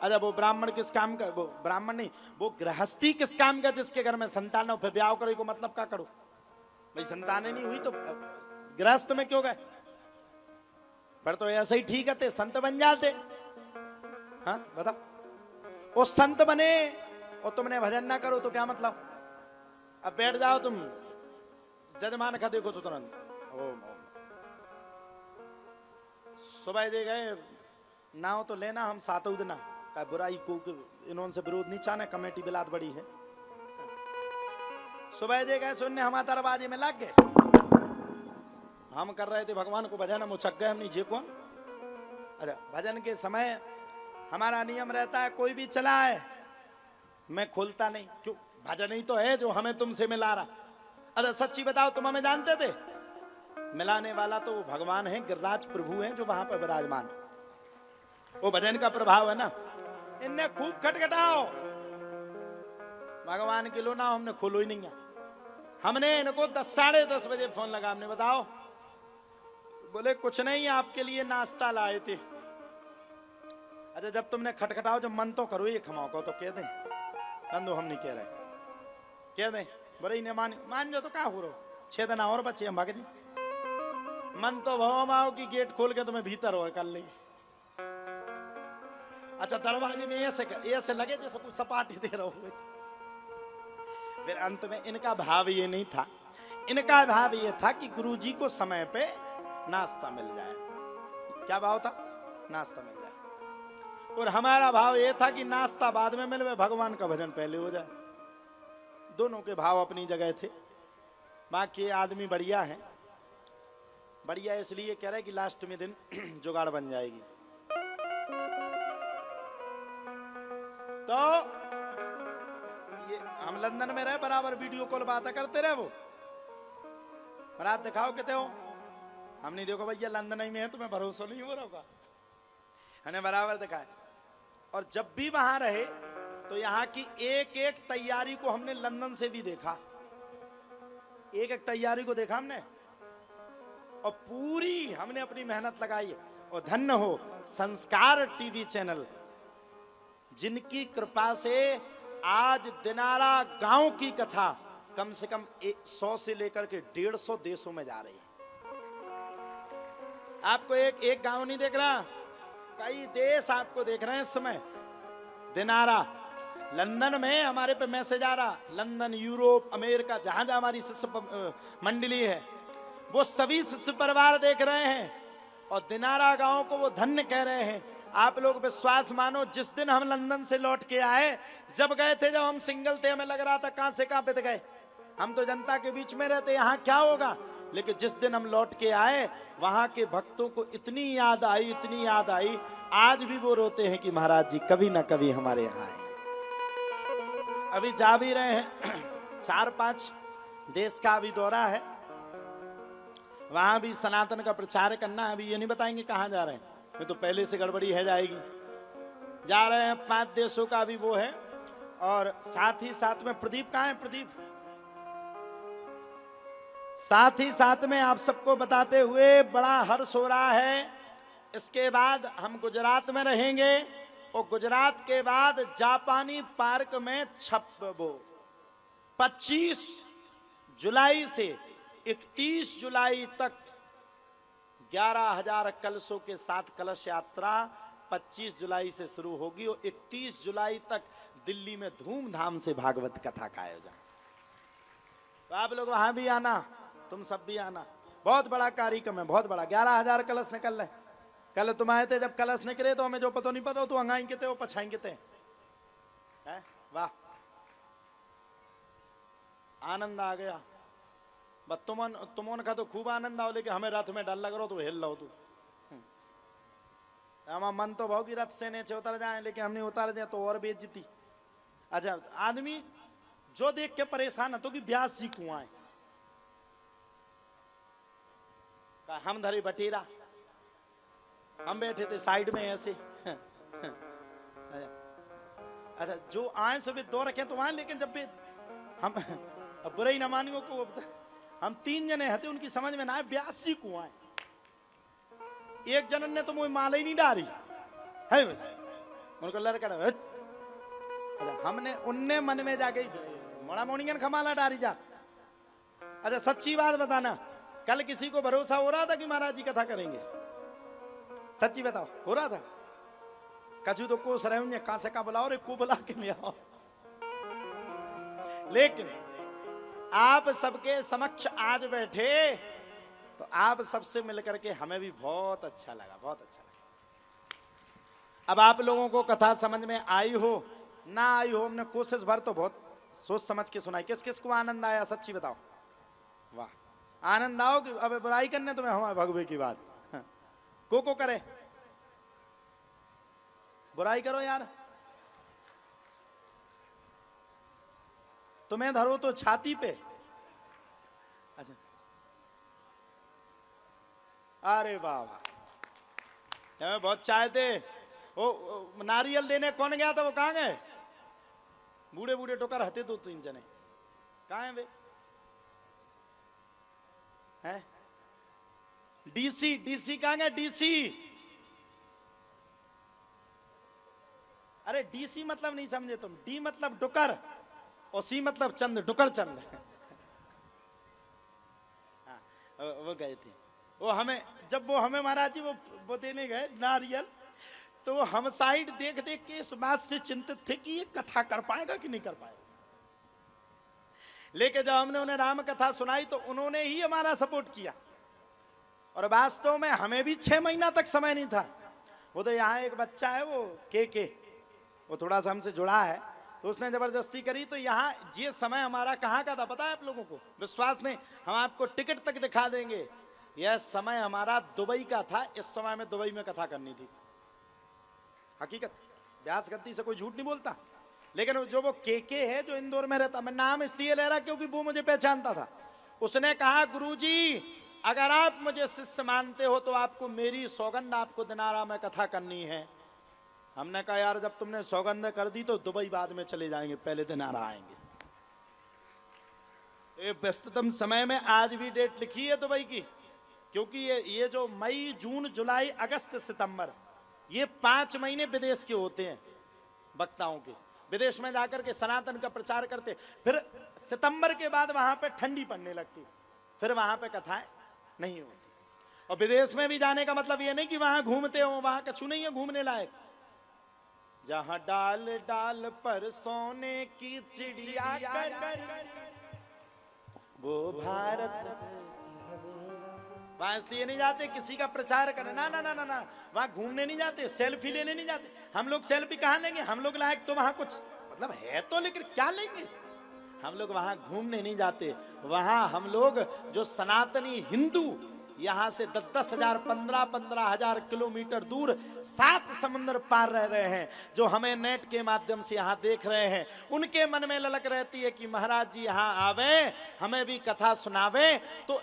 अच्छा वो ब्राह्मण किस काम का, वो ब्राह्मण नहीं, वो गृहस्थी किस काम का जिसके घर में संतान हो, फिर ब्याह करो को मतलब क्या करो भाई, संतानें नहीं हुई तो गृहस्थ में क्यों गए? पर तो ऐसा ही ठीक है, संत बन जाते। हाँ बता, वो संत बने और तुमने भजन ना करो तो क्या मतलब? अब बैठ जाओ तुम जजमान का देखो तो तुरंत ओम ओम, सुबह दे गए नाव तो लेना हम सातों दिन का बुराई को इन्होंने से विरोध नहीं चाहना, कमेटी बिलात बड़ी है। सुबह दे गए सुनने हम दरवाजे में लग गए, हम कर रहे थे भगवान को भजन, हम उछक गए, हम नहीं जे कौन। अरे भजन के समय हमारा नियम रहता है कोई भी चला है मैं खोलता नहीं, क्यों? भजन ही तो है जो हमें तुमसे मिला रहा। अरे सच्ची बताओ, तुम हमें जानते थे? मिलाने वाला तो भगवान है, गिरिराज प्रभु है जो वहां पर विराजमान, वो भजन का प्रभाव है ना। इनने खूब खटखटाओ, भगवान के लो ना, हमने खोलो ही नहीं है। हमने इनको 10 साढ़े 10 बजे फोन लगा, हमने बताओ, बोले कुछ नहीं आपके लिए नाश्ता लाए थे। अच्छा जब तुमने खटखटाओ, जब मन तो करो ये खमाओ को तो कह दें, बंदो हम नहीं कह रहे, कह दें बोले इन्हें मान जो तो क्या हो रहा, 6 दिन और बचे हम भाग जी, मन तो भाव आओ कि गेट खोल के तुम्हें भीतर और कर ले। अच्छा दरवाजे में ऐसे लगे जैसे कुछ सपाटे दे रहे हो। फिर अंत में इनका भाव ये नहीं था, इनका भाव ये था कि गुरुजी को समय पे नाश्ता मिल जाए। क्या भाव था? नाश्ता मिल जाए। और हमारा भाव ये था कि नाश्ता बाद में मिले, भगवान का भजन पहले हो जाए। दोनों के भाव अपनी जगह थे। बाकी आदमी बढ़िया है, बढ़िया इसलिए कह रहे कि लास्ट में दिन जुगाड़ बन जाएगी। तो ये हम लंदन में रहे, बराबर वीडियो कॉल बातें करते रहे, वो रात दिखाओ कहते हो, हम नहीं देखो भैया लंदन ही में है, तुम्हें भरोसा नहीं हो रहा होगा, हमने बराबर दिखाए। और जब भी वहां रहे तो यहाँ की एक एक तैयारी को हमने लंदन से भी देखा, एक एक तैयारी को देखा हमने, और पूरी हमने अपनी मेहनत लगाई। और धन्य हो संस्कार टीवी चैनल, जिनकी कृपा से आज दिनारा गांव की कथा कम से कम 100 से लेकर के 150 देशों में जा रही है। आपको एक गांव नहीं देख रहा, कई देश आपको देख रहे हैं इस समय। दिनारा लंदन में हमारे पे मैसेज आ रहा, लंदन, यूरोप, अमेरिका, जहां जहां हमारी शिष्य मंडली है, वो सभी शिष्य परिवार देख रहे हैं और दिनारा गांव को वो धन्य कह रहे हैं। आप लोग विश्वास मानो, जिस दिन हम लंदन से लौट के आए, जब गए थे, जब हम सिंगल थे, हमें लग रहा था कहां से कहां पे गए, हम तो जनता के बीच में रहते, यहाँ क्या होगा। लेकिन जिस दिन हम लौट के आए, वहां के भक्तों को इतनी याद आई, इतनी याद आई, आज भी वो रोते हैं कि महाराज जी कभी ना कभी हमारे यहाँ आए। अभी जा भी रहे हैं, 4-5 देश का अभी दौरा है, वहां भी सनातन का प्रचार करना है। अभी ये नहीं बताएंगे कहां जा रहे हैं, ये तो पहले से गड़बड़ी है जाएगी। जा रहे हैं 5 देशों का भी वो है, और साथ ही साथ में प्रदीप कहां है? प्रदीप साथ ही साथ में आप सबको बताते हुए बड़ा हर्ष हो रहा है। इसके बाद हम गुजरात में रहेंगे, और गुजरात के बाद जापानी पार्क में 25 जुलाई से 31 जुलाई तक 11,000 कलशों के साथ कलश यात्रा 25 जुलाई से शुरू होगी, और 31 जुलाई तक दिल्ली में धूमधाम से भागवत कथा का आयोजन। तो आप लोग वहां भी आना, तुम सब भी आना, बहुत बड़ा कार्यक्रम है, बहुत बड़ा। 11,000 कलश निकल रहे। कल तुम आए थे, जब कलश निकले तो हमें जो पता नहीं पता, तो अंगाएंगे थे, वो पछाएंगे थे। वाह, आनंद आ गया। बस तुमन का तो खूब आनंद आओ, लेकिन हमें रथ में डर लग रहा तो हिल रहो तू। हमारा मन तो भाव की रथ से नीचे उतर जाए, लेकिन हमने उतर जाए तो और बेइज्जती। अच्छा, आदमी जो देख के परेशान है तो कि ब्यास जी कुआं है, हम धरे बटेरा, हम बैठे थे साइड में ऐसे। अच्छा, जो आए सो भी 2 रखे तो वहां, लेकिन जब भी हम अब बुरा ही न मानियो को, हम 3 जने हते, उनकी समझ में ना आए 82 कुआं है। एक जनन ने तो मुझे माला ही नहीं डाली है, उनको लड़का अच्छा हमने उनने मन में जाके मोड़ा मोनियन खमाला डारी जा। अच्छा सच्ची बात बताना, कल किसी को भरोसा हो रहा था कि महाराज जी कथा करेंगे? सच्ची बताओ, हो रहा था? कछु तो कोस रहे होंगे कहां से कहां बुलाओ रे, को बुला के ले आओ। लेकिन आप सबके समक्ष आज बैठे तो आप सबसे मिलकर के हमें भी बहुत अच्छा लगा, बहुत अच्छा लगा। अब आप लोगों को कथा समझ में आई हो ना आई हो, हमने कोशिश भर तो बहुत सोच समझ के सुनाई। किस किस को आनंद आया सच्ची बताओ? वाह, आनंद आओ कि अब बुराई करने तुम्हें हमारे भगवे की बात को करे, बुराई करो यार। तुम्हें धरो तो छाती पे। अच्छा अरे वाह वाह, बहुत चाहते वो नारियल देने कौन गया था, वो कहां गए? बूढ़े बूढ़े टोकर हते 2-3 जने, कहां है वे? हैं डीसी, डीसी कहां गए? डीसी, अरे डीसी मतलब नहीं समझे तुम, डी मतलब डुकर और सी मतलब चंद, डुकर चंद। हाँ, वो गए थे। वो हमें जब वो हमें महाराज जी वो देने गए नारियल, तो वो हम साइड देख देख के इस बात से चिंतित थे कि ये कथा कर पाएगा कि नहीं कर पाएगा। लेकिन जब हमने उन्हें राम कथा सुनाई तो उन्होंने ही हमारा सपोर्ट किया। और वास्तव में हमें भी 6 महीना तक समय नहीं था। वो तो यहाँ एक बच्चा है वो के वो थोड़ा सा हमसे जुड़ा है, तो उसने जबरदस्ती करी। तो यहाँ ये समय हमारा कहाँ का था पता है आप लोगों को? विश्वास नहीं, हम आपको टिकट तक दिखा देंगे। यह समय हमारा दुबई का था। इस समय में दुबई में कथा करनी थी, हकीकत, व्यास गद्दी से कोई झूठ नहीं बोलता। लेकिन जो वो के है जो इंदौर में रहता, मैं नाम इसलिए ले रहा क्योंकि वो मुझे पहचानता था। उसने कहा गुरुजी अगर आप मुझे शिष्य मानते हो तो आपको मेरी सौगंध, आपको दिनारा में कथा करनी है। हमने कहा यार जब तुमने सौगंध कर दी तो दुबई बाद में चले जाएंगे, पहले दिनारा आएंगे। ये व्यस्ततम समय में आज भी डेट लिखी है दुबई की, क्योंकि ये जो मई जून जुलाई अगस्त सितंबर, ये 5 महीने विदेश के होते हैं वक्ताओं के। विदेश में जाकर के सनातन का प्रचार करते, फिर सितंबर के बाद वहां पे ठंडी पड़ने लगती, फिर वहां पे कथाएं नहीं होती। और विदेश में भी जाने का मतलब ये नहीं कि वहां घूमते हो, वहां कछु नहीं है घूमने लायक। जहां डाल डाल पर सोने की चिड़िया वो भारत, वहां इसलिए नहीं जाते किसी का प्रचार करने, ना ना ना ना ना, वहां घूमने नहीं जाते, सेल्फी लेने नहीं जाते। हम लोग सेल्फी कहां लेंगे? हम लोग लायक तो वहां कुछ मतलब है तो, लेकिन क्या लेंगे? हम लोग वहां घूमने नहीं जाते। वहां हम लोग जो सनातनी हिंदू यहां से 10-10 हजार 15-15 हजार किलोमीटर दूर 7 समुद्र पार रह रहे हैं, जो हमें नेट के माध्यम से यहां देख रहे हैं, उनके मन में ललक रहती है कि महाराज जी यहां आवे, हमें भी कथा सुनावे। तो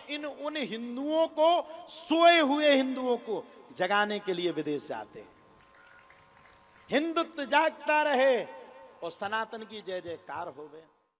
उन हिंदुओं को, सोए हुए हिंदुओं को जगाने के लिए विदेश जाते हैं। हिंदुत्व जागता रहे और सनातन की जय जयकार होवे।